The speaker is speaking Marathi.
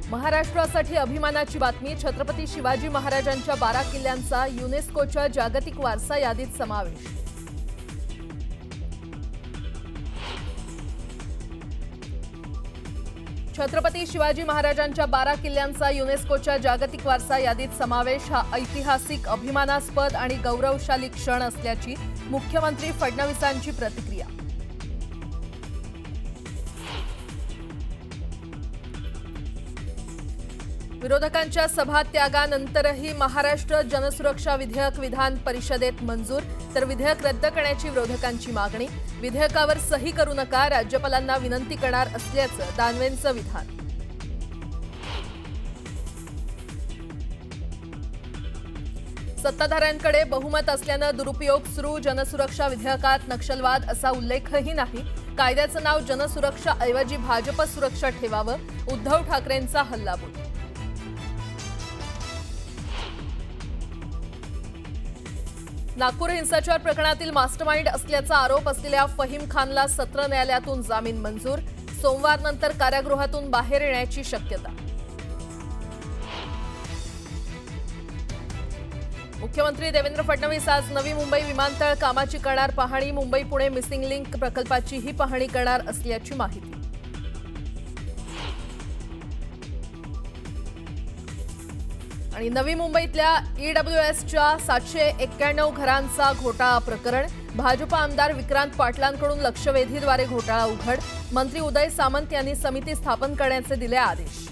महाराष्ट्रासाठी अभिमानाची बातमी। छत्रपती शिवाजी महाराजांच्या 12 किल्ल्यांचा युनेस्कोच्या जागतिक वारसा यादीत समावेश। छत्रपती शिवाजी महाराजांच्या 12 किल्ल्यांचा युनेस्कोच्या जागतिक वारसा यादीत समावेश। हा ऐतिहासिक, अभिमानास्पद आणि गौरवशाली क्षण असल्याची मुख्यमंत्री फडणवीसांची प्रतिक्रिया। विरोधकांच्या सभात्यागानंतरही महाराष्ट्र जनसुरक्षा विधेयक विधान परिषदेत मंजूर, तर विधेयक रद्द करण्याची विरोधकांची मागणी। विधेयकावर सही करू नका, राज्यपालांना विनंती करणार असल्याचं दानवेंचं विधान। सत्ताधाऱ्यांकडे बहुमत असल्यानं दुरुपयोग सुरू। जनसुरक्षा विधेयकात नक्षलवाद असा उल्लेखही नाही। कायद्याचं नाव जनसुरक्षा ऐवजी भाजप सुरक्षा ठेवावं, उद्धव ठाकरेंचा हल्लाबोल। नागपूर हिंसाचार प्रकरणातील मास्टरमाइंड असल्याचा आरोप असलेल्या फहीम खानला सत्र न्यायालयातून जामीन मंजूर। सोमवारनंतर कारागृहातून बाहेर येण्याची शक्यता। मुख्यमंत्री देवेंद्र फडणवीस आज नवी मुंबई विमानतळ कामाची करणार पाहणी। मुंबई पुणे मिसिंग लिंक प्रकल्पाचीही पाहणी करणार असल्याची माहिती। आणि नवी मुंबईतल्या ईडब्ल्यूएसच्या 791 घरांचा घोटाळा प्रकरण। भाजप आमदार विक्रांत पाटलांकडून लक्षवेधीद्वारे घोटाळा उघड। मंत्री उदय सामंत यांनी समिती स्थापन करण्याचे दिले आदेश।